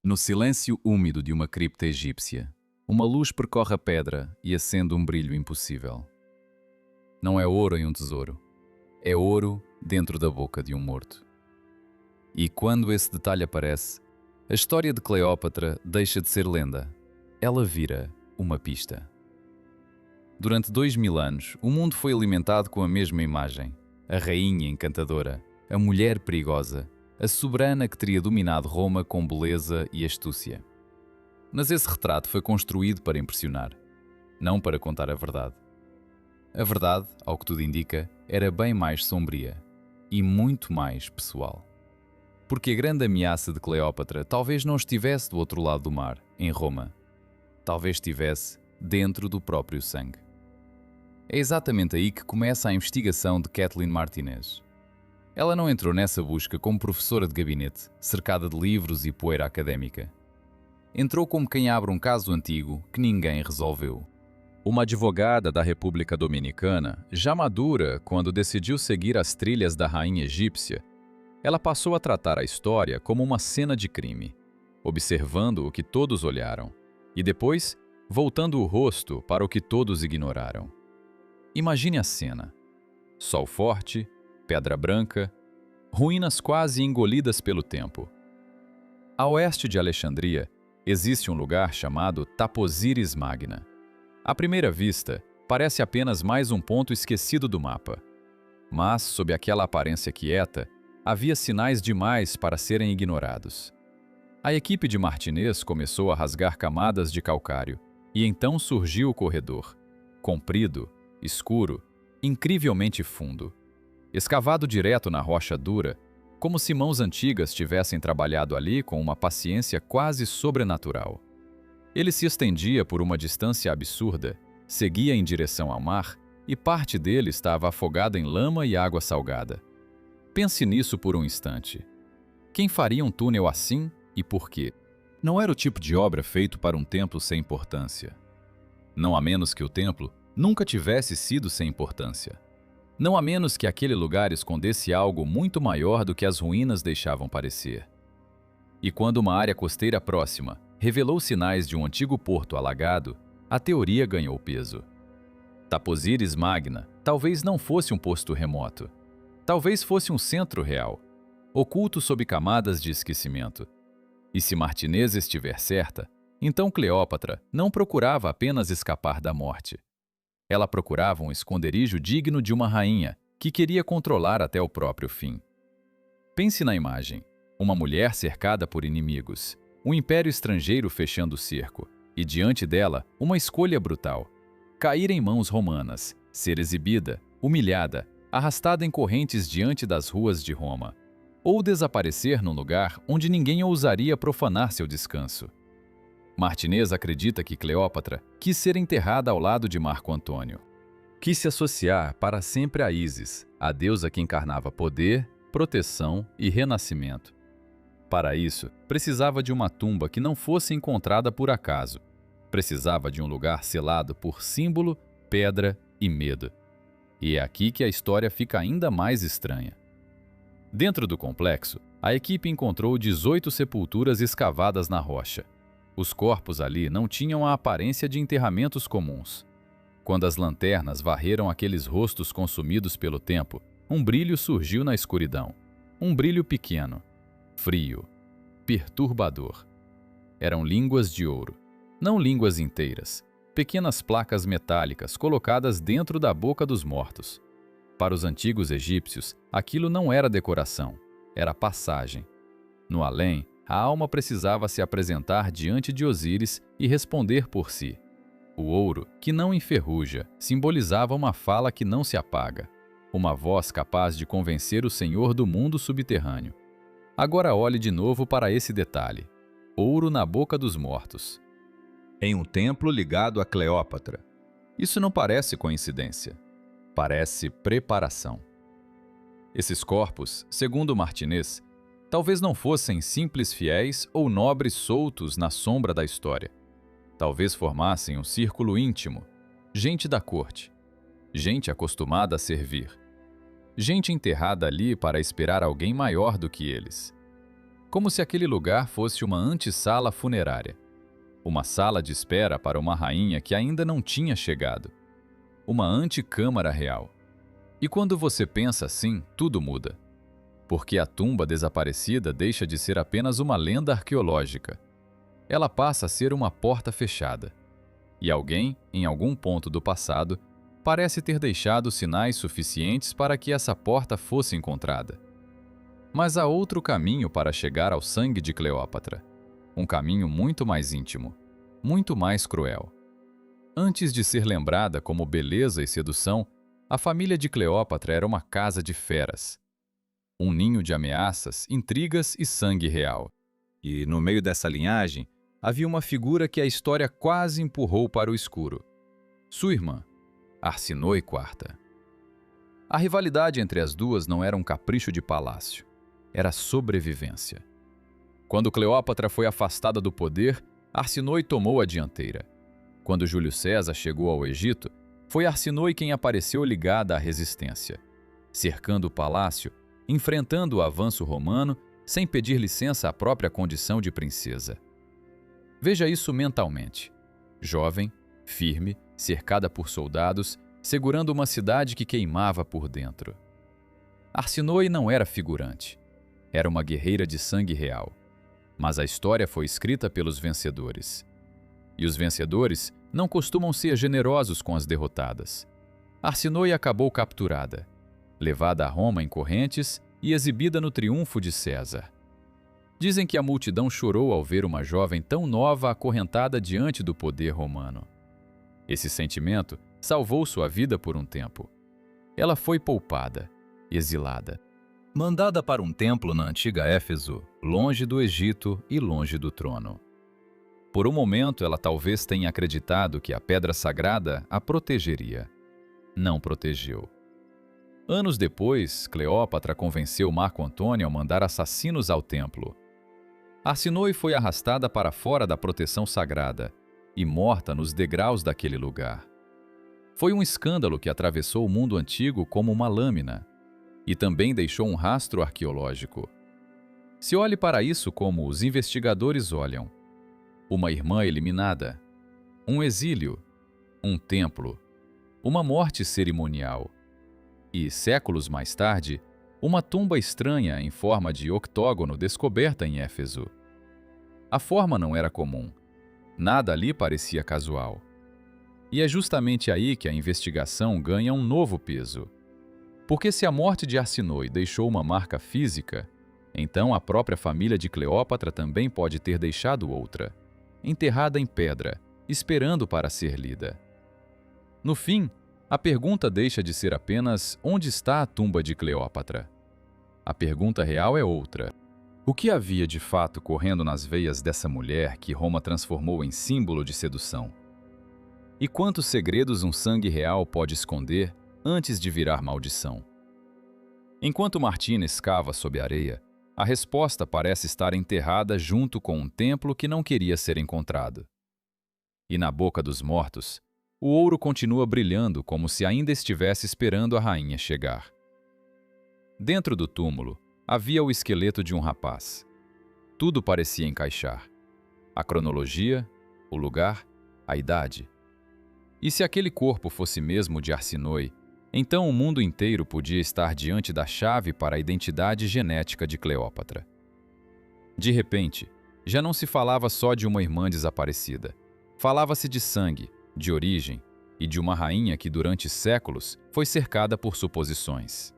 No silêncio úmido de uma cripta egípcia, uma luz percorre a pedra e acende um brilho impossível. Não é ouro em um tesouro, é ouro dentro da boca de um morto. E quando esse detalhe aparece, a história de Cleópatra deixa de ser lenda. Ela vira uma pista. Durante 2000 anos, o mundo foi alimentado com a mesma imagem. A rainha encantadora, a mulher perigosa, a soberana que teria dominado Roma com beleza e astúcia. Mas esse retrato foi construído para impressionar, não para contar a verdade. A verdade, ao que tudo indica, era bem mais sombria e muito mais pessoal. Porque a grande ameaça de Cleópatra talvez não estivesse do outro lado do mar, em Roma. Talvez estivesse dentro do próprio sangue. É exatamente aí que começa a investigação de Kathleen Martinez. Ela não entrou nessa busca como professora de gabinete, cercada de livros e poeira académica. Entrou como quem abre um caso antigo que ninguém resolveu. Uma advogada da República Dominicana, já madura quando decidiu seguir as trilhas da rainha egípcia, ela passou a tratar a história como uma cena de crime, observando o que todos olharam, e depois voltando o rosto para o que todos ignoraram. Imagine a cena. Sol forte, pedra branca, ruínas quase engolidas pelo tempo. A oeste de Alexandria existe um lugar chamado Taposiris Magna. À primeira vista, parece apenas mais um ponto esquecido do mapa. Mas, sob aquela aparência quieta, havia sinais demais para serem ignorados. A equipe de Martinez começou a rasgar camadas de calcário, e então surgiu o corredor, comprido, escuro, incrivelmente fundo. Escavado direto na rocha dura, como se mãos antigas tivessem trabalhado ali com uma paciência quase sobrenatural. Ele se estendia por uma distância absurda, seguia em direção ao mar, e parte dele estava afogada em lama e água salgada. Pense nisso por um instante. Quem faria um túnel assim e por quê? Não era o tipo de obra feito para um templo sem importância. Não a menos que o templo nunca tivesse sido sem importância. Não a menos que aquele lugar escondesse algo muito maior do que as ruínas deixavam parecer. E quando uma área costeira próxima revelou sinais de um antigo porto alagado, a teoria ganhou peso. Taposiris Magna talvez não fosse um posto remoto. Talvez fosse um centro real, oculto sob camadas de esquecimento. E se Martinez estiver certa, então Cleópatra não procurava apenas escapar da morte. Ela procurava um esconderijo digno de uma rainha que queria controlar até o próprio fim. Pense na imagem: uma mulher cercada por inimigos, um império estrangeiro fechando o cerco, e diante dela, uma escolha brutal: cair em mãos romanas, ser exibida, humilhada, arrastada em correntes diante das ruas de Roma, ou desaparecer num lugar onde ninguém ousaria profanar seu descanso. Martinez acredita que Cleópatra quis ser enterrada ao lado de Marco Antônio. Quis se associar para sempre a Ísis, a deusa que encarnava poder, proteção e renascimento. Para isso, precisava de uma tumba que não fosse encontrada por acaso. Precisava de um lugar selado por símbolo, pedra e medo. E é aqui que a história fica ainda mais estranha. Dentro do complexo, a equipe encontrou 18 sepulturas escavadas na rocha. Os corpos ali não tinham a aparência de enterramentos comuns. Quando as lanternas varreram aqueles rostos consumidos pelo tempo, um brilho surgiu na escuridão. Um brilho pequeno, frio, perturbador. Eram línguas de ouro, não línguas inteiras, pequenas placas metálicas colocadas dentro da boca dos mortos. Para os antigos egípcios, aquilo não era decoração, era passagem. No além, a alma precisava se apresentar diante de Osíris e responder por si. O ouro, que não enferruja, simbolizava uma fala que não se apaga, uma voz capaz de convencer o Senhor do mundo subterrâneo. Agora olhe de novo para esse detalhe: ouro na boca dos mortos. Em um templo ligado a Cleópatra. Isso não parece coincidência. Parece preparação. Esses corpos, segundo Martinez, talvez não fossem simples fiéis ou nobres soltos na sombra da história. Talvez formassem um círculo íntimo, gente da corte, gente acostumada a servir, gente enterrada ali para esperar alguém maior do que eles. como se aquele lugar fosse uma antessala funerária, uma sala de espera para uma rainha que ainda não tinha chegado, uma antecâmara real. E quando você pensa assim, tudo muda, porque a tumba desaparecida deixa de ser apenas uma lenda arqueológica. Ela passa a ser uma porta fechada. E alguém, em algum ponto do passado, parece ter deixado sinais suficientes para que essa porta fosse encontrada. Mas há outro caminho para chegar ao sangue de Cleópatra. Um caminho muito mais íntimo, muito mais cruel. Antes de ser lembrada como beleza e sedução, a família de Cleópatra era uma casa de feras. Um ninho de ameaças, intrigas e sangue real. E, no meio dessa linhagem, havia uma figura que a história quase empurrou para o escuro. Sua irmã, Arsinoe IV. A rivalidade entre as duas não era um capricho de palácio. Era sobrevivência. Quando Cleópatra foi afastada do poder, Arsinoe tomou a dianteira. Quando Júlio César chegou ao Egito, foi Arsinoe quem apareceu ligada à resistência, cercando o palácio, enfrentando o avanço romano, sem pedir licença à própria condição de princesa. Veja isso mentalmente. Jovem, firme, cercada por soldados, segurando uma cidade que queimava por dentro. Arsinoe não era figurante. Era uma guerreira de sangue real. Mas a história foi escrita pelos vencedores. E os vencedores não costumam ser generosos com as derrotadas. Arsinoe acabou capturada, levada a Roma em correntes e exibida no triunfo de César. Dizem que a multidão chorou ao ver uma jovem tão nova acorrentada diante do poder romano. Esse sentimento salvou sua vida por um tempo. Ela foi poupada, exilada, mandada para um templo na antiga Éfeso, longe do Egito e longe do trono. Por um momento, ela talvez tenha acreditado que a pedra sagrada a protegeria. Não protegeu. Anos depois, Cleópatra convenceu Marco Antônio a mandar assassinos ao templo. Arsinoe foi arrastada para fora da proteção sagrada e morta nos degraus daquele lugar. Foi um escândalo que atravessou o mundo antigo como uma lâmina e também deixou um rastro arqueológico. Se olhe para isso como os investigadores olham: uma irmã eliminada, um exílio, um templo, uma morte cerimonial e, séculos mais tarde, uma tumba estranha em forma de octógono descoberta em Éfeso. A forma não era comum. Nada ali parecia casual. E é justamente aí que a investigação ganha um novo peso. Porque se a morte de Arsinoe deixou uma marca física, então a própria família de Cleópatra também pode ter deixado outra, enterrada em pedra, esperando para ser lida. No fim, a pergunta deixa de ser apenas onde está a tumba de Cleópatra. A pergunta real é outra. O que havia de fato correndo nas veias dessa mulher que Roma transformou em símbolo de sedução? E quantos segredos um sangue real pode esconder antes de virar maldição? Enquanto Martina escava sob a areia, a resposta parece estar enterrada junto com um templo que não queria ser encontrado. E na boca dos mortos, o ouro continua brilhando como se ainda estivesse esperando a rainha chegar. Dentro do túmulo, havia o esqueleto de um rapaz. Tudo parecia encaixar. A cronologia, o lugar, a idade. E se aquele corpo fosse mesmo de Arsinoe, então o mundo inteiro podia estar diante da chave para a identidade genética de Cleópatra. De repente, já não se falava só de uma irmã desaparecida. Falava-se de sangue, de origem e de uma rainha que durante séculos foi cercada por suposições.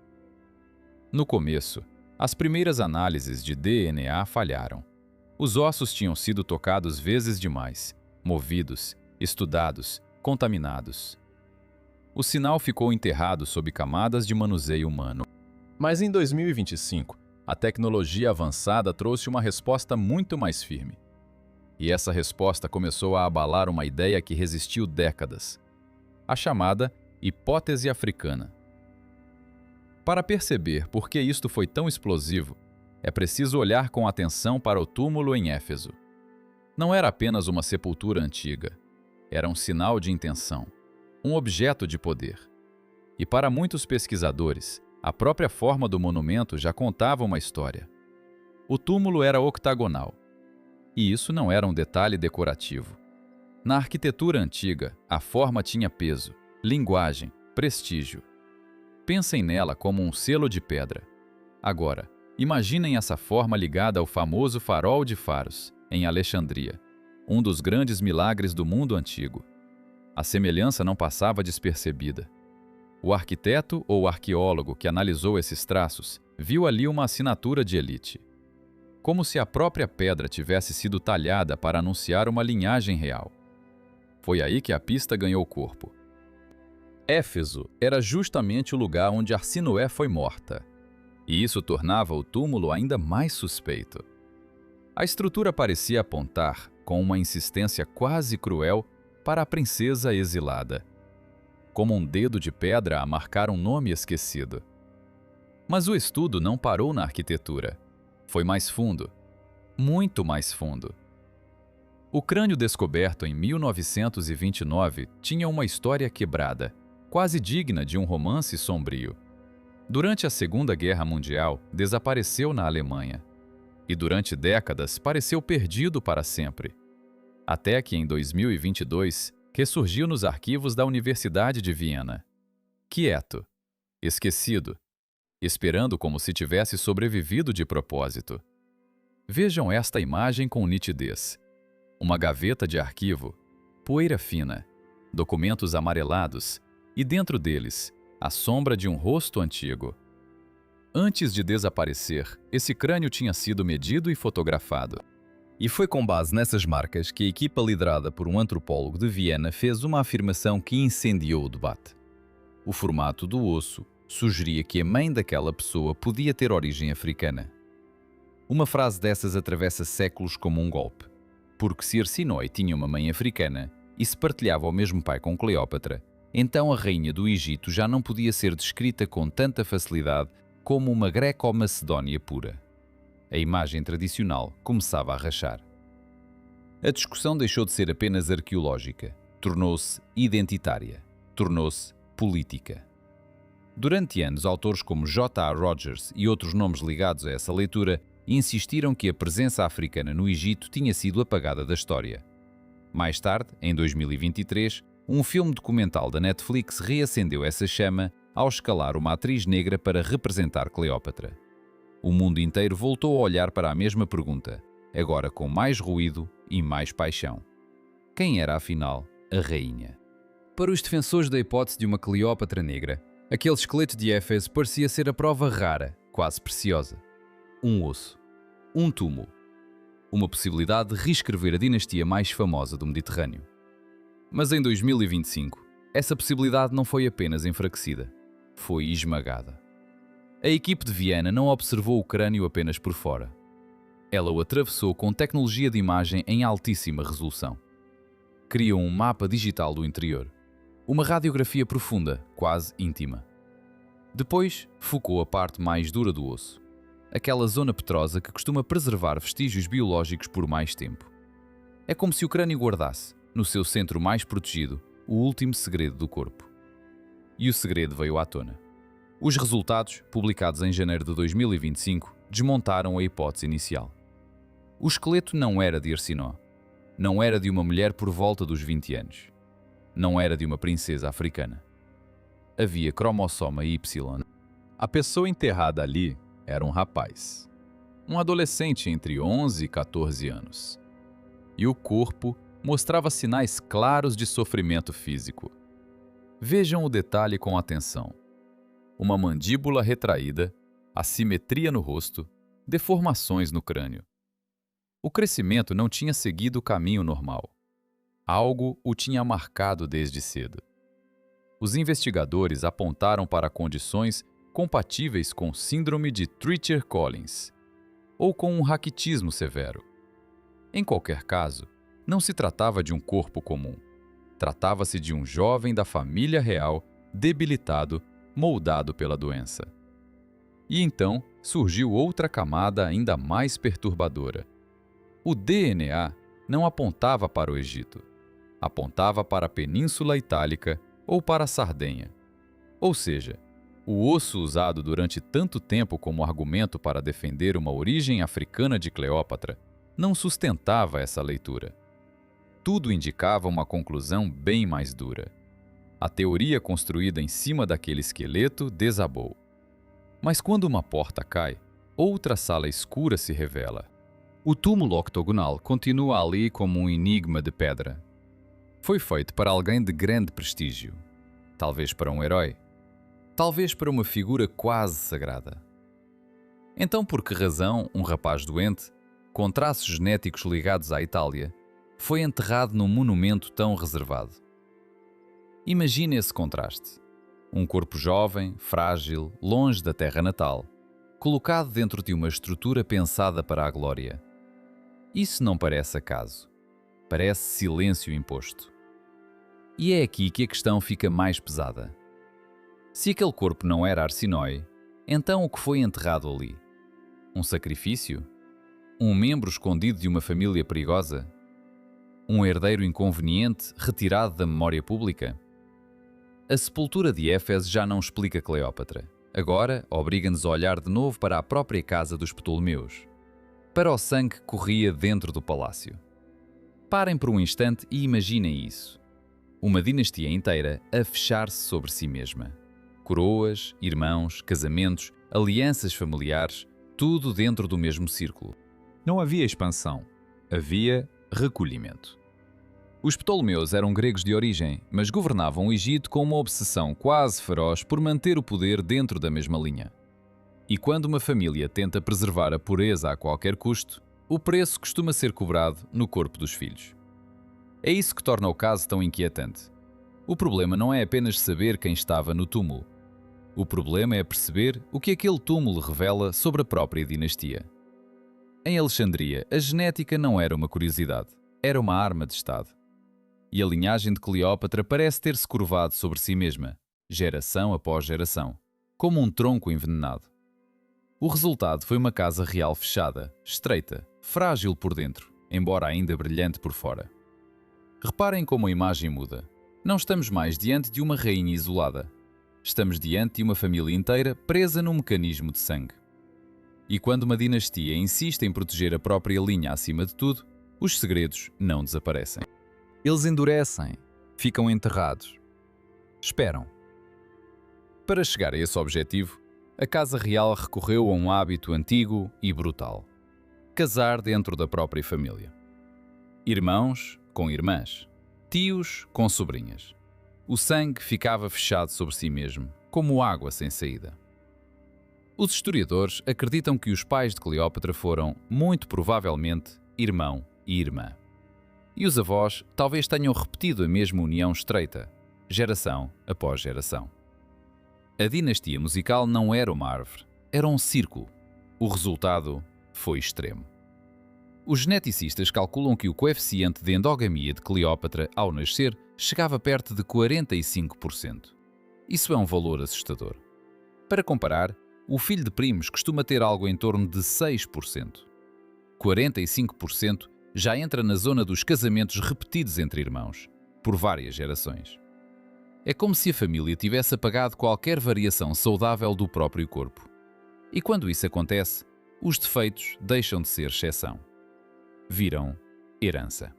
No começo, as primeiras análises de DNA falharam. Os ossos tinham sido tocados vezes demais, movidos, estudados, contaminados. O sinal ficou enterrado sob camadas de manuseio humano. Mas em 2025, a tecnologia avançada trouxe uma resposta muito mais firme. E essa resposta começou a abalar uma ideia que resistiu décadas: a chamada hipótese africana. Para perceber por que isto foi tão explosivo, é preciso olhar com atenção para o túmulo em Éfeso. Não era apenas uma sepultura antiga, era um sinal de intenção, um objeto de poder. E para muitos pesquisadores, a própria forma do monumento já contava uma história. O túmulo era octagonal. E isso não era um detalhe decorativo. Na arquitetura antiga, a forma tinha peso, linguagem, prestígio. Pensem nela como um selo de pedra. Agora, imaginem essa forma ligada ao famoso Farol de Faros, em Alexandria, um dos grandes milagres do mundo antigo. A semelhança não passava despercebida. O arquiteto ou arqueólogo que analisou esses traços viu ali uma assinatura de elite. Como se a própria pedra tivesse sido talhada para anunciar uma linhagem real. Foi aí que a pista ganhou corpo. Éfeso era justamente o lugar onde Arsinoé foi morta. E isso tornava o túmulo ainda mais suspeito. A estrutura parecia apontar, com uma insistência quase cruel, para a princesa exilada. Como um dedo de pedra a marcar um nome esquecido. Mas o estudo não parou na arquitetura. Foi mais fundo. Muito mais fundo. O crânio descoberto em 1929 tinha uma história quebrada, quase digna de um romance sombrio. Durante a Segunda Guerra Mundial, desapareceu na Alemanha. E durante décadas pareceu perdido para sempre. Até que em 2022, ressurgiu nos arquivos da Universidade de Viena. Quieto, esquecido, esperando como se tivesse sobrevivido de propósito. Vejam esta imagem com nitidez. Uma gaveta de arquivo, poeira fina, documentos amarelados e dentro deles, a sombra de um rosto antigo. Antes de desaparecer, esse crânio tinha sido medido e fotografado. E foi com base nessas marcas que a equipa liderada por um antropólogo de Viena fez uma afirmação que incendiou o debate. O formato do osso sugeria que a mãe daquela pessoa podia ter origem africana. Uma frase dessas atravessa séculos como um golpe. Porque se Arsinoé tinha uma mãe africana e se partilhava o mesmo pai com Cleópatra, então a rainha do Egito já não podia ser descrita com tanta facilidade como uma greco-macedónia pura. A imagem tradicional começava a rachar. A discussão deixou de ser apenas arqueológica, tornou-se identitária, tornou-se política. Durante anos, autores como J.A. Rogers e outros nomes ligados a essa leitura insistiram que a presença africana no Egito tinha sido apagada da história. Mais tarde, em 2023, um filme documental da Netflix reacendeu essa chama ao escalar uma atriz negra para representar Cleópatra. O mundo inteiro voltou a olhar para a mesma pergunta, agora com mais ruído e mais paixão. Quem era, afinal, a rainha? Para os defensores da hipótese de uma Cleópatra negra, aquele esqueleto de Éfeso parecia ser a prova rara, quase preciosa. Um osso. Um túmulo. Uma possibilidade de reescrever a dinastia mais famosa do Mediterrâneo. Mas em 2025, essa possibilidade não foi apenas enfraquecida, foi esmagada. A equipe de Viena não observou o crânio apenas por fora. Ela o atravessou com tecnologia de imagem em altíssima resolução. Criou um mapa digital do interior. Uma radiografia profunda, quase íntima. Depois, focou a parte mais dura do osso. Aquela zona petrosa que costuma preservar vestígios biológicos por mais tempo. É como se o crânio guardasse, no seu centro mais protegido, o último segredo do corpo. E o segredo veio à tona. Os resultados, publicados em janeiro de 2025, desmontaram a hipótese inicial. O esqueleto não era de Arsinoé. Não era de uma mulher por volta dos 20 anos. Não era de uma princesa africana. Havia cromossoma Y. A pessoa enterrada ali era um rapaz. Um adolescente entre 11 e 14 anos. E o corpo mostrava sinais claros de sofrimento físico. Vejam o detalhe com atenção. Uma mandíbula retraída, assimetria no rosto, deformações no crânio. O crescimento não tinha seguido o caminho normal. Algo o tinha marcado desde cedo. Os investigadores apontaram para condições compatíveis com síndrome de Treacher-Collins, ou com um raquitismo severo. Em qualquer caso, não se tratava de um corpo comum. Tratava-se de um jovem da família real, debilitado, moldado pela doença. E então surgiu outra camada ainda mais perturbadora. O DNA não apontava para o Egito. Apontava para a Península Itálica ou para a Sardenha. Ou seja, O osso usado durante tanto tempo como argumento para defender uma origem africana de Cleópatra não sustentava essa leitura. Tudo indicava uma conclusão bem mais dura. A teoria construída em cima daquele esqueleto desabou. Mas quando uma porta cai, outra sala escura se revela. O túmulo octogonal continua ali como um enigma de pedra. Foi feito para alguém de grande prestígio. Talvez para um herói. Talvez para uma figura quase sagrada. Então, por que razão um rapaz doente, com traços genéticos ligados à Itália, foi enterrado num monumento tão reservado? Imagine esse contraste. Um corpo jovem, frágil, longe da terra natal, colocado dentro de uma estrutura pensada para a glória. Isso não parece acaso. Parece silêncio imposto. E é aqui que a questão fica mais pesada. Se aquele corpo não era Arsinoe, então o que foi enterrado ali? Um sacrifício? Um membro escondido de uma família perigosa? Um herdeiro inconveniente retirado da memória pública? A sepultura de Éfeso já não explica Cleópatra. Agora obriga-nos a olhar de novo para a própria casa dos Ptolomeus. Para o sangue que corria dentro do palácio. Parem por um instante e imaginem isso. Uma dinastia inteira a fechar-se sobre si mesma. Coroas, irmãos, casamentos, alianças familiares, tudo dentro do mesmo círculo. Não havia expansão, havia recolhimento. Os Ptolomeus eram gregos de origem, mas governavam o Egito com uma obsessão quase feroz por manter o poder dentro da mesma linha. E quando uma família tenta preservar a pureza a qualquer custo, o preço costuma ser cobrado no corpo dos filhos. É isso que torna o caso tão inquietante. O problema não é apenas saber quem estava no túmulo. O problema é perceber o que aquele túmulo revela sobre a própria dinastia. Em Alexandria, a genética não era uma curiosidade, era uma arma de Estado. E a linhagem de Cleópatra parece ter-se curvado sobre si mesma, geração após geração, como um tronco envenenado. O resultado foi uma casa real fechada, estreita, frágil por dentro, embora ainda brilhante por fora. Reparem como a imagem muda. Não estamos mais diante de uma rainha isolada. Estamos diante de uma família inteira presa num mecanismo de sangue. E quando uma dinastia insiste em proteger a própria linha acima de tudo, os segredos não desaparecem. Eles endurecem, ficam enterrados. Esperam. Para chegar a esse objetivo, a Casa Real recorreu a um hábito antigo e brutal: casar dentro da própria família. Irmãos com irmãs, tios com sobrinhas. O sangue ficava fechado sobre si mesmo, como água sem saída. Os historiadores acreditam que os pais de Cleópatra foram, muito provavelmente, irmão e irmã. E os avós talvez tenham repetido a mesma união estreita, geração após geração. A dinastia musical não era uma árvore, era um círculo. O resultado foi extremo. Os geneticistas calculam que o coeficiente de endogamia de Cleópatra ao nascer chegava perto de 45%. Isso é um valor assustador. Para comparar, o filho de primos costuma ter algo em torno de 6%. 45% já entra na zona dos casamentos repetidos entre irmãos, por várias gerações. É como se a família tivesse apagado qualquer variação saudável do próprio corpo. E quando isso acontece, os defeitos deixam de ser exceção. Viram herança.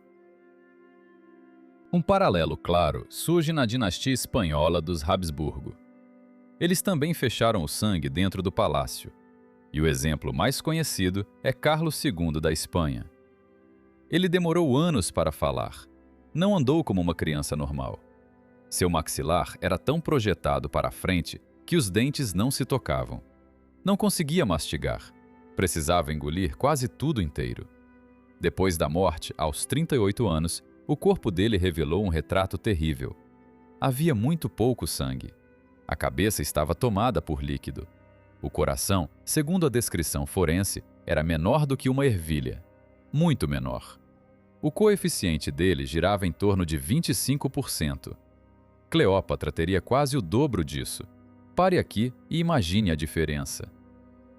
Um paralelo claro surge na dinastia espanhola dos Habsburgo. Eles também fecharam o sangue dentro do palácio, e o exemplo mais conhecido é Carlos II da Espanha. Ele demorou anos para falar, não andou como uma criança normal. Seu maxilar era tão projetado para a frente que os dentes não se tocavam. Não conseguia mastigar, precisava engolir quase tudo inteiro. Depois da morte, aos 38 anos, o corpo dele revelou um retrato terrível. Havia muito pouco sangue. A cabeça estava tomada por líquido. O coração, segundo a descrição forense, era menor do que uma ervilha. Muito menor. O coeficiente dele girava em torno de 25%. Cleópatra teria quase o dobro disso. Pare aqui e imagine a diferença.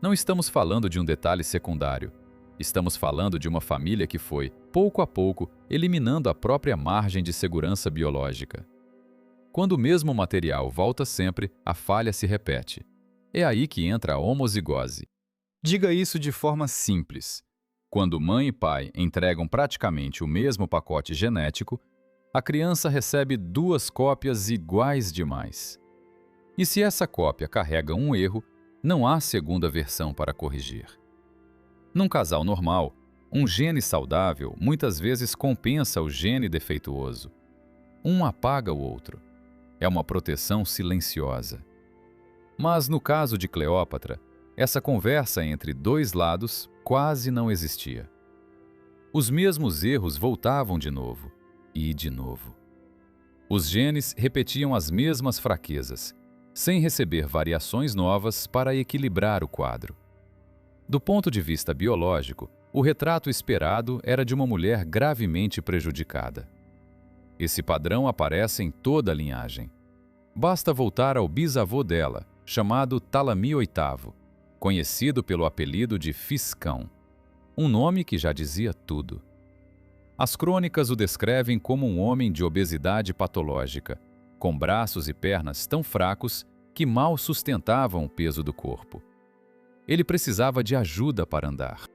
Não estamos falando de um detalhe secundário. Estamos falando de uma família que foi, pouco a pouco, eliminando a própria margem de segurança biológica. Quando o mesmo material volta sempre, a falha se repete. É aí que entra a homozigose. Diga isso de forma simples. Quando mãe e pai entregam praticamente o mesmo pacote genético, a criança recebe 2 cópias iguais demais. E se essa cópia carrega um erro, não há segunda versão para corrigir. Num casal normal, um gene saudável muitas vezes compensa o gene defeituoso. Um apaga o outro. É uma proteção silenciosa. Mas no caso de Cleópatra, essa conversa entre 2 lados quase não existia. Os mesmos erros voltavam de novo e de novo. Os genes repetiam as mesmas fraquezas, sem receber variações novas para equilibrar o quadro. Do ponto de vista biológico, o retrato esperado era de uma mulher gravemente prejudicada. Esse padrão aparece em toda a linhagem. Basta voltar ao bisavô dela, chamado Ptolomeu VIII, conhecido pelo apelido de Fiscão, um nome que já dizia tudo. As crônicas o descrevem como um homem de obesidade patológica, com braços e pernas tão fracos que mal sustentavam o peso do corpo. Ele precisava de ajuda para andar.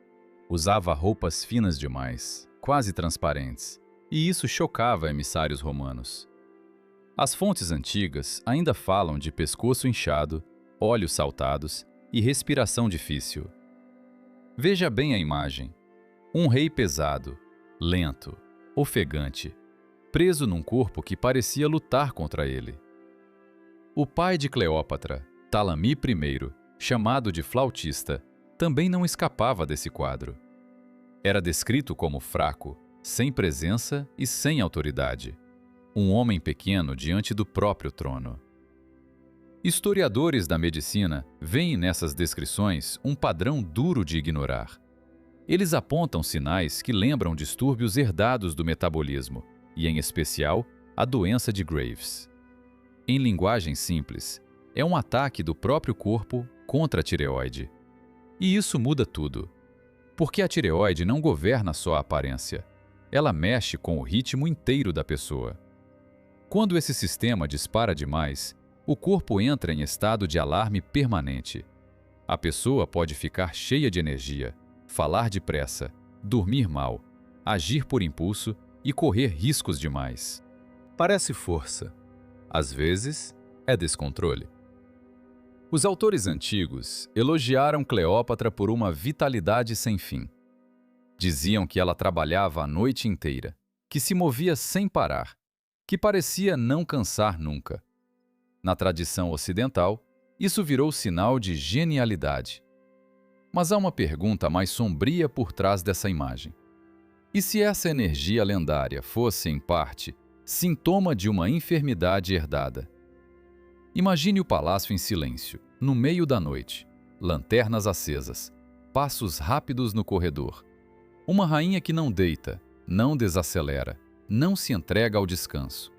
Usava roupas finas demais, quase transparentes, e isso chocava emissários romanos. As fontes antigas ainda falam de pescoço inchado, olhos saltados e respiração difícil. Veja bem a imagem. Um rei pesado, lento, ofegante, preso num corpo que parecia lutar contra ele. O pai de Cleópatra, Ptolomeu I, chamado de flautista, também não escapava desse quadro. Era descrito como fraco, sem presença e sem autoridade. Um homem pequeno diante do próprio trono. Historiadores da medicina veem nessas descrições um padrão duro de ignorar. Eles apontam sinais que lembram distúrbios herdados do metabolismo, e em especial, a doença de Graves. Em linguagem simples, é um ataque do próprio corpo contra a tireoide. E isso muda tudo. Porque a tireoide não governa só a aparência. Ela mexe com o ritmo inteiro da pessoa. Quando esse sistema dispara demais, o corpo entra em estado de alarme permanente. A pessoa pode ficar cheia de energia, falar depressa, dormir mal, agir por impulso e correr riscos demais. Parece força. Às vezes, é descontrole. Os autores antigos elogiaram Cleópatra por uma vitalidade sem fim. Diziam que ela trabalhava a noite inteira, que se movia sem parar, que parecia não cansar nunca. Na tradição ocidental, isso virou sinal de genialidade. Mas há uma pergunta mais sombria por trás dessa imagem. E se essa energia lendária fosse, em parte, sintoma de uma enfermidade herdada? Imagine o palácio em silêncio, no meio da noite, lanternas acesas, passos rápidos no corredor. Uma rainha que não deita, não desacelera, não se entrega ao descanso.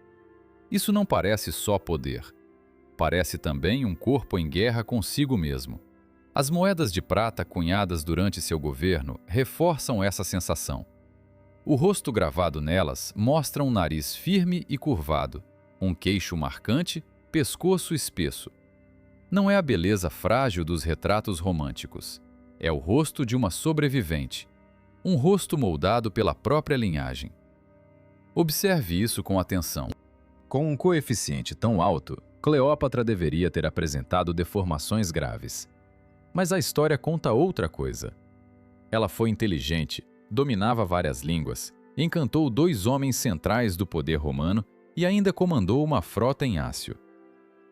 Isso não parece só poder. Parece também um corpo em guerra consigo mesmo. As moedas de prata cunhadas durante seu governo reforçam essa sensação. O rosto gravado nelas mostra um nariz firme e curvado, um queixo marcante, pescoço espesso. Não é a beleza frágil dos retratos românticos. É o rosto de uma sobrevivente. Um rosto moldado pela própria linhagem. Observe isso com atenção. Com um coeficiente tão alto, Cleópatra deveria ter apresentado deformações graves. Mas a história conta outra coisa. Ela foi inteligente, dominava várias línguas, encantou 2 homens centrais do poder romano e ainda comandou uma frota em Ácio.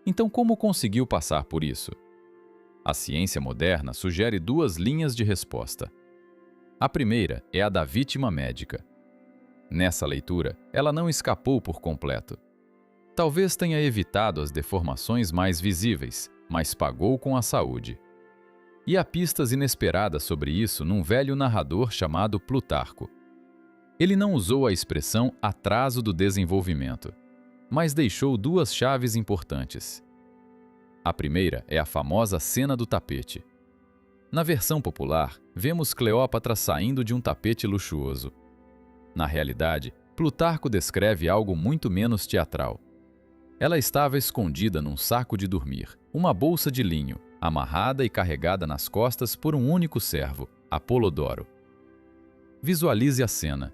Então, como conseguiu passar por isso? A ciência moderna sugere 2 linhas de resposta. A primeira é a da vítima médica. Nessa leitura, ela não escapou por completo. Talvez tenha evitado as deformações mais visíveis, mas pagou com a saúde. E há pistas inesperadas sobre isso num velho narrador chamado Plutarco. Ele não usou a expressão atraso do desenvolvimento, mas deixou 2 chaves importantes. A primeira é a famosa cena do tapete. Na versão popular, vemos Cleópatra saindo de um tapete luxuoso. Na realidade, Plutarco descreve algo muito menos teatral. Ela estava escondida num saco de dormir, uma bolsa de linho, amarrada e carregada nas costas por um único servo, Apolodoro. Visualize a cena.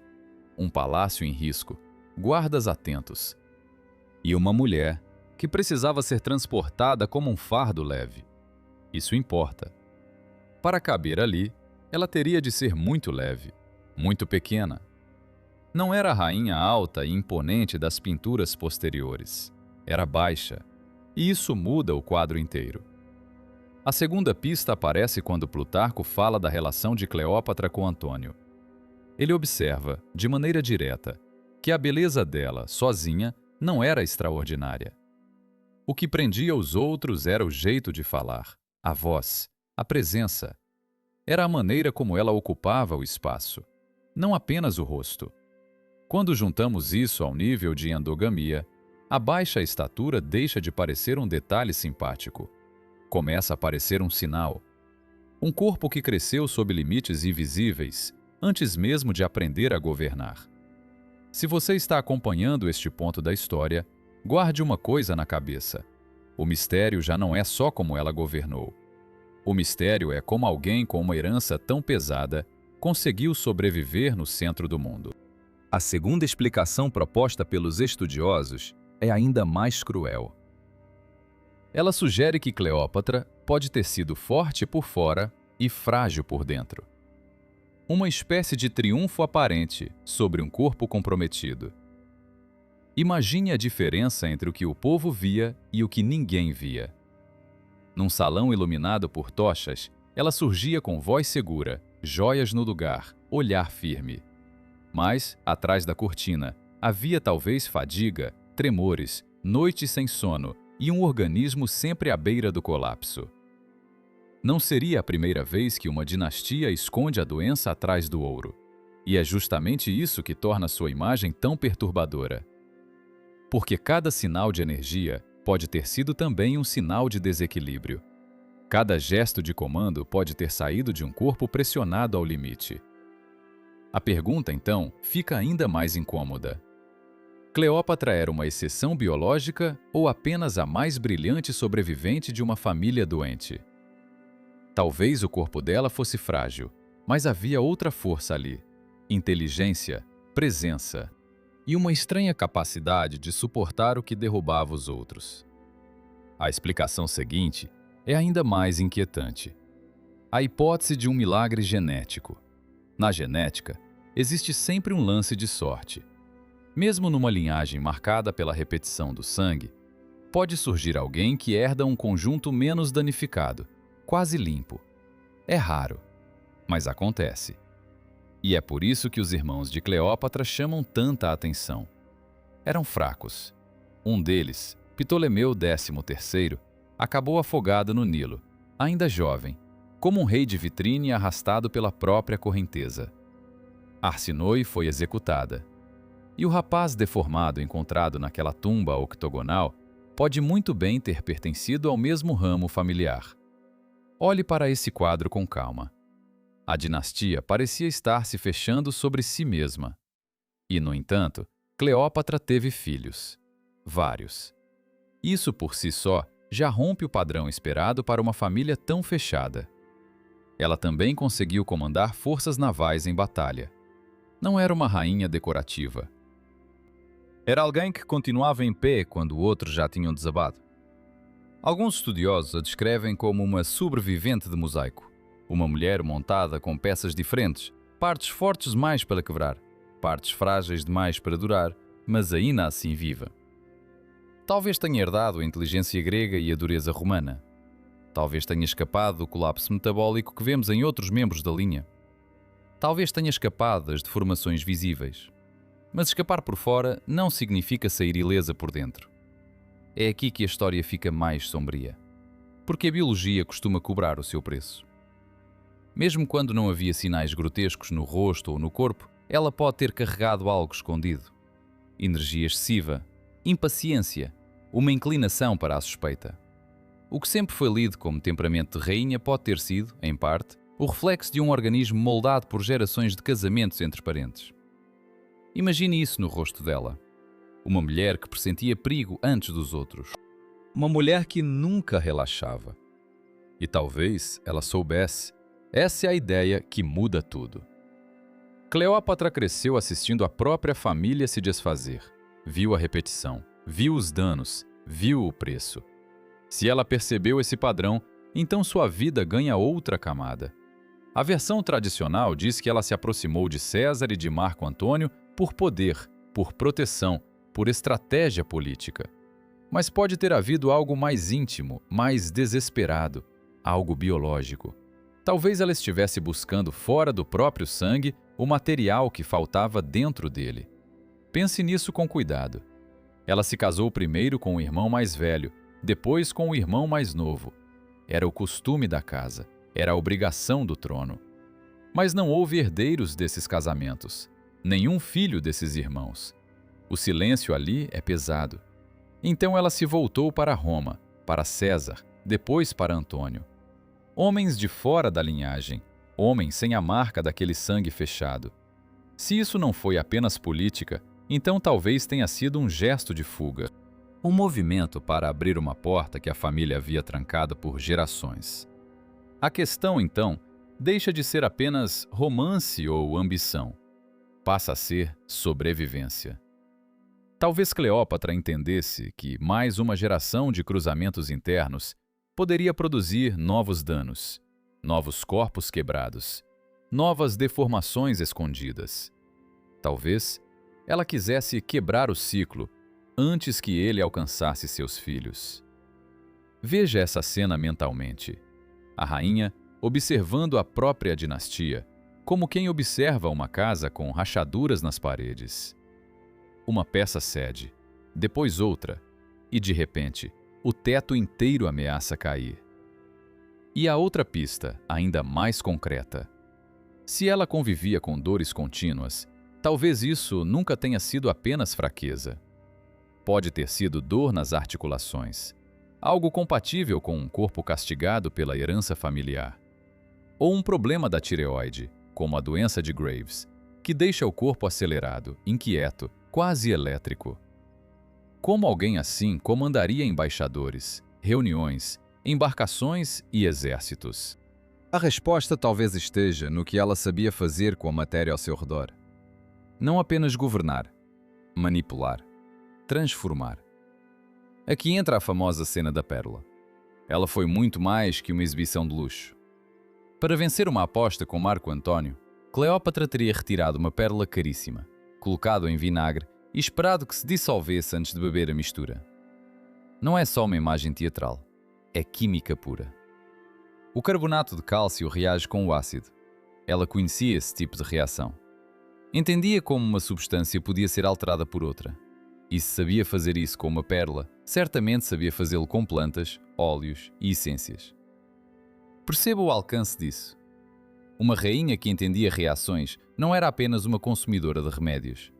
Um palácio em risco, guardas atentos. E uma mulher que precisava ser transportada como um fardo leve. Isso importa. Para caber ali, ela teria de ser muito leve, muito pequena. Não era a rainha alta e imponente das pinturas posteriores. Era baixa, e isso muda o quadro inteiro. A segunda pista aparece quando Plutarco fala da relação de Cleópatra com Antônio. Ele observa, de maneira direta, que a beleza dela, sozinha, não era extraordinária. O que prendia os outros era o jeito de falar, a voz, a presença. Era a maneira como ela ocupava o espaço, não apenas o rosto. Quando juntamos isso ao nível de endogamia, a baixa estatura deixa de parecer um detalhe simpático. Começa a parecer um sinal. Um corpo que cresceu sob limites invisíveis, antes mesmo de aprender a governar. Se você está acompanhando este ponto da história, guarde uma coisa na cabeça. O mistério já não é só como ela governou. O mistério é como alguém com uma herança tão pesada conseguiu sobreviver no centro do mundo. A segunda explicação proposta pelos estudiosos é ainda mais cruel. Ela sugere que Cleópatra pode ter sido forte por fora e frágil por dentro. Uma espécie de triunfo aparente sobre um corpo comprometido. Imagine a diferença entre o que o povo via e o que ninguém via. Num salão iluminado por tochas, ela surgia com voz segura, joias no lugar, olhar firme. Mas, atrás da cortina, havia talvez fadiga, tremores, noites sem sono e um organismo sempre à beira do colapso. Não seria a primeira vez que uma dinastia esconde a doença atrás do ouro. E é justamente isso que torna sua imagem tão perturbadora. Porque cada sinal de energia pode ter sido também um sinal de desequilíbrio. Cada gesto de comando pode ter saído de um corpo pressionado ao limite. A pergunta, então, fica ainda mais incômoda. Cleópatra era uma exceção biológica ou apenas a mais brilhante sobrevivente de uma família doente? Talvez o corpo dela fosse frágil, mas havia outra força ali: inteligência, presença e uma estranha capacidade de suportar o que derrubava os outros. A explicação seguinte é ainda mais inquietante. A hipótese de um milagre genético. Na genética, existe sempre um lance de sorte. Mesmo numa linhagem marcada pela repetição do sangue, pode surgir alguém que herda um conjunto menos danificado, quase limpo. É raro, mas acontece. E é por isso que os irmãos de Cleópatra chamam tanta atenção. Eram fracos. Um deles, Ptolemeu XIII, acabou afogado no Nilo, ainda jovem, como um rei de vitrine arrastado pela própria correnteza. Arsinoe foi executada. E o rapaz deformado encontrado naquela tumba octogonal pode muito bem ter pertencido ao mesmo ramo familiar. Olhe para esse quadro com calma. A dinastia parecia estar se fechando sobre si mesma. E, no entanto, Cleópatra teve filhos. Vários. Isso por si só já rompe o padrão esperado para uma família tão fechada. Ela também conseguiu comandar forças navais em batalha. Não era uma rainha decorativa. Era alguém que continuava em pé quando outros já tinham desabado. Alguns estudiosos a descrevem como uma sobrevivente de mosaico. Uma mulher montada com peças diferentes, partes fortes demais para quebrar, partes frágeis demais para durar, mas ainda assim viva. Talvez tenha herdado a inteligência grega e a dureza romana. Talvez tenha escapado do colapso metabólico que vemos em outros membros da linha. Talvez tenha escapado das deformações visíveis. Mas escapar por fora não significa sair ilesa por dentro. É aqui que a história fica mais sombria. Porque a biologia costuma cobrar o seu preço. Mesmo quando não havia sinais grotescos no rosto ou no corpo, ela pode ter carregado algo escondido. Energia excessiva, impaciência, uma inclinação para a suspeita. O que sempre foi lido como temperamento de rainha pode ter sido, em parte, o reflexo de um organismo moldado por gerações de casamentos entre parentes. Imagine isso no rosto dela. Uma mulher que pressentia perigo antes dos outros. Uma mulher que nunca relaxava. E talvez ela soubesse. Essa é a ideia que muda tudo. Cleópatra cresceu assistindo a própria família se desfazer. Viu a repetição, viu os danos, viu o preço. Se ela percebeu esse padrão, então sua vida ganha outra camada. A versão tradicional diz que ela se aproximou de César e de Marco Antônio por poder, por proteção, por estratégia política. Mas pode ter havido algo mais íntimo, mais desesperado, algo biológico. Talvez ela estivesse buscando fora do próprio sangue o material que faltava dentro dele. Pense nisso com cuidado. Ela se casou primeiro com o irmão mais velho, depois com o irmão mais novo. Era o costume da casa, era a obrigação do trono. Mas não houve herdeiros desses casamentos, nenhum filho desses irmãos. O silêncio ali é pesado. Então ela se voltou para Roma, para César, depois para Antônio. Homens de fora da linhagem, homens sem a marca daquele sangue fechado. Se isso não foi apenas política, então talvez tenha sido um gesto de fuga. Um movimento para abrir uma porta que a família havia trancado por gerações. A questão, então, deixa de ser apenas romance ou ambição. Passa a ser sobrevivência. Talvez Cleópatra entendesse que mais uma geração de cruzamentos internos poderia produzir novos danos, novos corpos quebrados, novas deformações escondidas. Talvez ela quisesse quebrar o ciclo antes que ele alcançasse seus filhos. Veja essa cena mentalmente. A rainha observando a própria dinastia, como quem observa uma casa com rachaduras nas paredes. Uma peça cede, depois outra, e de repente, o teto inteiro ameaça cair. E a outra pista, ainda mais concreta. Se ela convivia com dores contínuas, talvez isso nunca tenha sido apenas fraqueza. Pode ter sido dor nas articulações, algo compatível com um corpo castigado pela herança familiar. Ou um problema da tireoide, como a doença de Graves, que deixa o corpo acelerado, inquieto, quase elétrico. Como alguém assim comandaria embaixadores, reuniões, embarcações e exércitos? A resposta talvez esteja no que ela sabia fazer com a matéria ao seu redor. Não apenas governar, manipular, transformar. Aqui entra a famosa cena da pérola. Ela foi muito mais que uma exibição de luxo. Para vencer uma aposta com Marco Antônio, Cleópatra teria retirado uma pérola caríssima, colocado em vinagre e esperado que se dissolvesse antes de beber a mistura. Não é só uma imagem teatral, é química pura. O carbonato de cálcio reage com o ácido. Ela conhecia esse tipo de reação. Entendia como uma substância podia ser alterada por outra. E se sabia fazer isso com uma pérola, certamente sabia fazê-lo com plantas, óleos e essências. Perceba o alcance disso. Uma rainha que entendia reações não era apenas uma consumidora de remédios.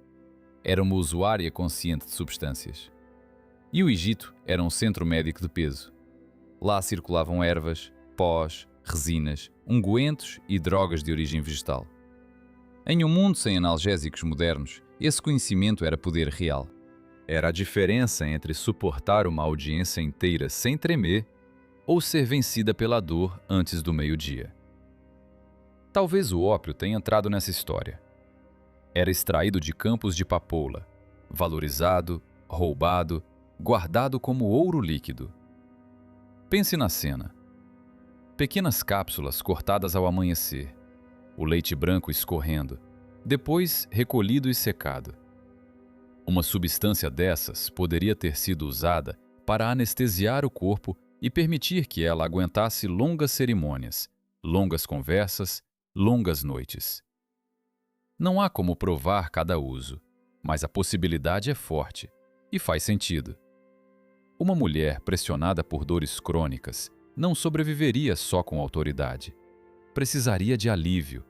Era uma usuária consciente de substâncias. E o Egito era um centro médico de peso. Lá circulavam ervas, pós, resinas, ungüentos e drogas de origem vegetal. Em um mundo sem analgésicos modernos, esse conhecimento era poder real. Era a diferença entre suportar uma audiência inteira sem tremer ou ser vencida pela dor antes do meio-dia. Talvez o ópio tenha entrado nessa história. Era extraído de campos de papoula, valorizado, roubado, guardado como ouro líquido. Pense na cena. Pequenas cápsulas cortadas ao amanhecer, o leite branco escorrendo, depois recolhido e secado. Uma substância dessas poderia ter sido usada para anestesiar o corpo e permitir que ela aguentasse longas cerimônias, longas conversas, longas noites. Não há como provar cada uso, mas a possibilidade é forte e faz sentido. Uma mulher pressionada por dores crônicas não sobreviveria só com autoridade. Precisaria de alívio.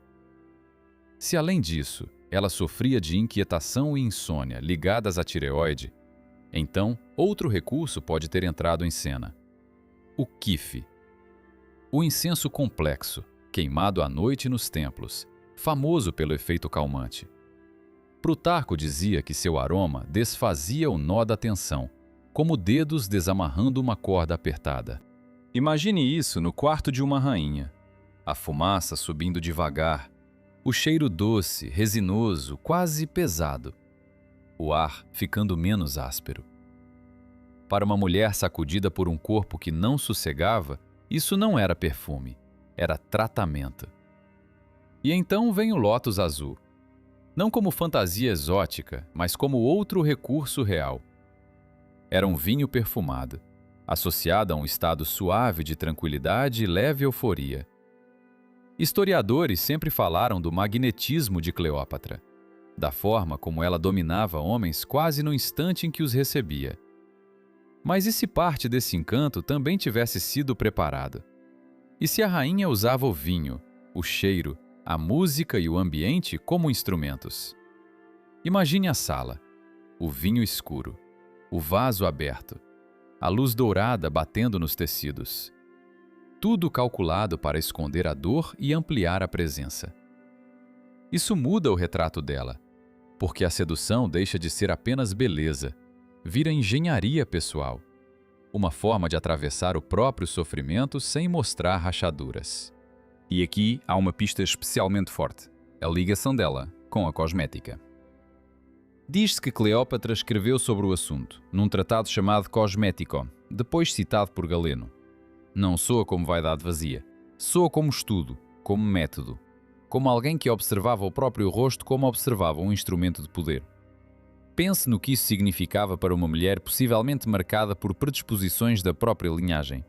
Se além disso, ela sofria de inquietação e insônia ligadas à tireoide, então outro recurso pode ter entrado em cena. O quife. O incenso complexo, queimado à noite nos templos, famoso pelo efeito calmante. Plutarco dizia que seu aroma desfazia o nó da tensão, como dedos desamarrando uma corda apertada. Imagine isso no quarto de uma rainha. A fumaça subindo devagar, o cheiro doce, resinoso, quase pesado. O ar ficando menos áspero. Para uma mulher sacudida por um corpo que não sossegava, isso não era perfume, era tratamento. E então vem o lótus azul. Não como fantasia exótica, mas como outro recurso real. Era um vinho perfumado, associado a um estado suave de tranquilidade e leve euforia. Historiadores sempre falaram do magnetismo de Cleópatra, da forma como ela dominava homens quase no instante em que os recebia. Mas e se parte desse encanto também tivesse sido preparado? E se a rainha usava o vinho, o cheiro, a música e o ambiente como instrumentos? Imagine a sala, o vinho escuro, o vaso aberto, a luz dourada batendo nos tecidos. Tudo calculado para esconder a dor e ampliar a presença. Isso muda o retrato dela, porque a sedução deixa de ser apenas beleza, vira engenharia pessoal, uma forma de atravessar o próprio sofrimento sem mostrar rachaduras. E aqui há uma pista especialmente forte, a ligação dela com a cosmética. Diz-se que Cleópatra escreveu sobre o assunto, num tratado chamado Cosmético, depois citado por Galeno. Não soa como vaidade vazia, soa como estudo, como método, como alguém que observava o próprio rosto como observava um instrumento de poder. Pense no que isso significava para uma mulher possivelmente marcada por predisposições da própria linhagem.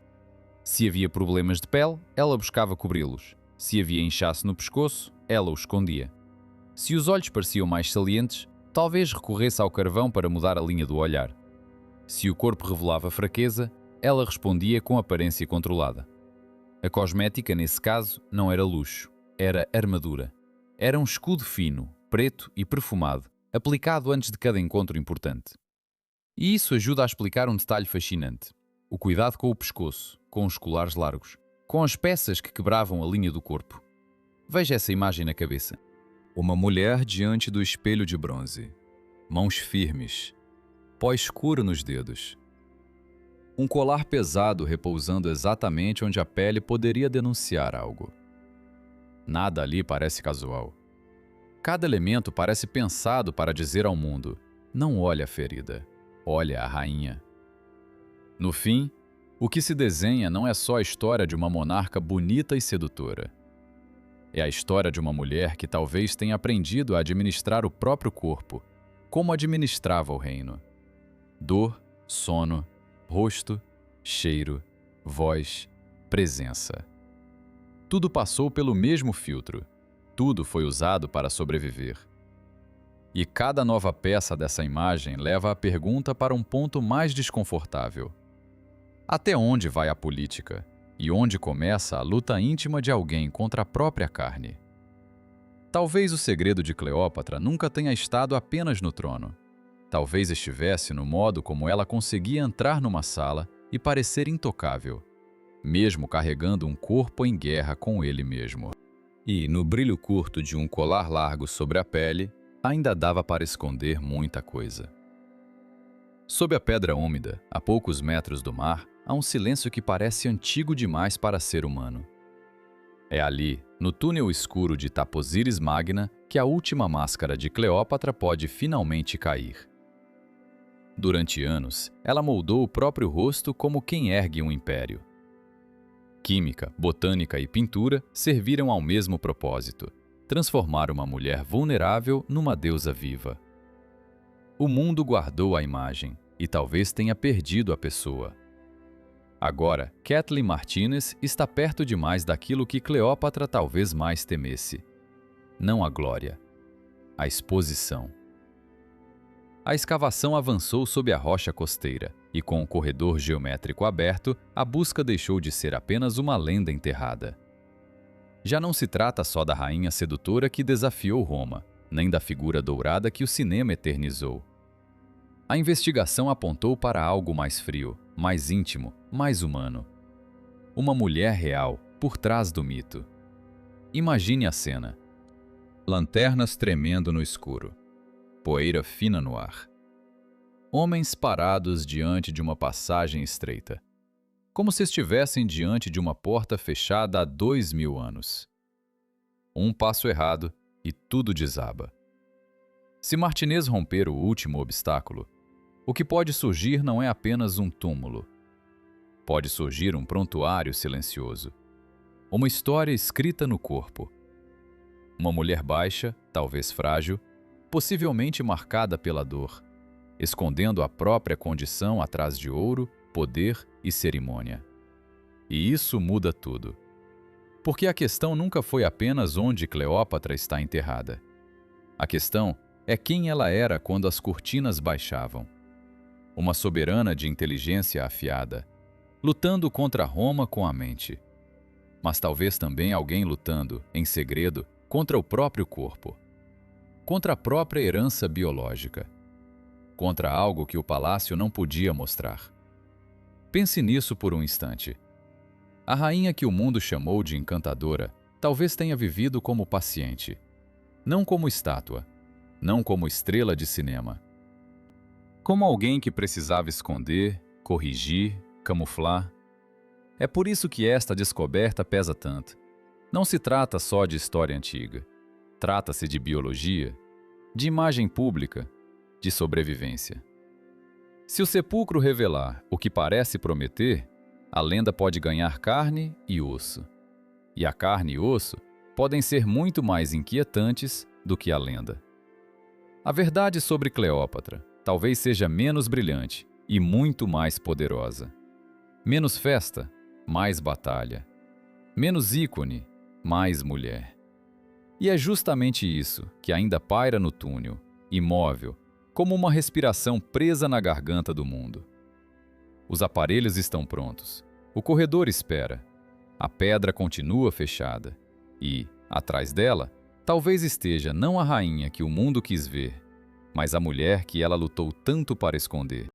Se havia problemas de pele, ela buscava cobri-los. Se havia inchaço no pescoço, ela o escondia. Se os olhos pareciam mais salientes, talvez recorresse ao carvão para mudar a linha do olhar. Se o corpo revelava fraqueza, ela respondia com aparência controlada. A cosmética, nesse caso, não era luxo, era armadura. Era um escudo fino, preto e perfumado, aplicado antes de cada encontro importante. E isso ajuda a explicar um detalhe fascinante. O cuidado com o pescoço, com os colares largos, com as peças que quebravam a linha do corpo. Veja essa imagem na cabeça. Uma mulher diante do espelho de bronze. Mãos firmes. Pó escuro nos dedos. Um colar pesado repousando exatamente onde a pele poderia denunciar algo. Nada ali parece casual. Cada elemento parece pensado para dizer ao mundo: não olha a ferida, olha a rainha. No fim, o que se desenha não é só a história de uma monarca bonita e sedutora. É a história de uma mulher que talvez tenha aprendido a administrar o próprio corpo, como administrava o reino. Dor, sono, rosto, cheiro, voz, presença. Tudo passou pelo mesmo filtro. Tudo foi usado para sobreviver. E cada nova peça dessa imagem leva a pergunta para um ponto mais desconfortável. Até onde vai a política? E onde começa a luta íntima de alguém contra a própria carne? Talvez o segredo de Cleópatra nunca tenha estado apenas no trono. Talvez estivesse no modo como ela conseguia entrar numa sala e parecer intocável, mesmo carregando um corpo em guerra com ele mesmo. E, no brilho curto de um colar largo sobre a pele, ainda dava para esconder muita coisa. Sob a pedra úmida, a poucos metros do mar, há um silêncio que parece antigo demais para ser humano. É ali, no túnel escuro de Taposiris Magna, que a última máscara de Cleópatra pode finalmente cair. Durante anos, ela moldou o próprio rosto como quem ergue um império. Química, botânica e pintura serviram ao mesmo propósito: transformar uma mulher vulnerável numa deusa viva. O mundo guardou a imagem e talvez tenha perdido a pessoa. Agora, Kathleen Martinez está perto demais daquilo que Cleópatra talvez mais temesse. Não a glória, a exposição. A escavação avançou sob a rocha costeira, e com o corredor geométrico aberto, a busca deixou de ser apenas uma lenda enterrada. Já não se trata só da rainha sedutora que desafiou Roma, nem da figura dourada que o cinema eternizou. A investigação apontou para algo mais frio, mais íntimo, mais humano. Uma mulher real, por trás do mito. Imagine a cena. Lanternas tremendo no escuro. poeira fina no ar. Homens parados diante de uma passagem estreita, como se estivessem diante de uma porta fechada há 2000 anos. Um passo errado e tudo desaba. Se Martinez romper o último obstáculo, o que pode surgir não é apenas um túmulo. Pode surgir um prontuário silencioso. Uma história escrita no corpo. Uma mulher baixa, talvez frágil, possivelmente marcada pela dor, escondendo a própria condição atrás de ouro, poder e cerimônia. E isso muda tudo. Porque a questão nunca foi apenas onde Cleópatra está enterrada. A questão é quem ela era quando as cortinas baixavam. Uma soberana de inteligência afiada, lutando contra Roma com a mente. Mas talvez também alguém lutando, em segredo, contra o próprio corpo. Contra a própria herança biológica. Contra algo que o palácio não podia mostrar. Pense nisso por um instante. A rainha que o mundo chamou de encantadora talvez tenha vivido como paciente. Não como estátua. Não como estrela de cinema. Como alguém que precisava esconder, corrigir, camuflar. É por isso que esta descoberta pesa tanto. Não se trata só de história antiga. Trata-se de biologia, de imagem pública, de sobrevivência. Se o sepulcro revelar o que parece prometer, a lenda pode ganhar carne e osso. E a carne e osso podem ser muito mais inquietantes do que a lenda. A verdade sobre Cleópatra talvez seja menos brilhante e muito mais poderosa. Menos festa, mais batalha. Menos ícone, mais mulher. E é justamente isso que ainda paira no túnel, imóvel, como uma respiração presa na garganta do mundo. Os aparelhos estão prontos. O corredor espera. A pedra continua fechada. E, atrás dela, talvez esteja não a rainha que o mundo quis ver, mas a mulher que ela lutou tanto para esconder.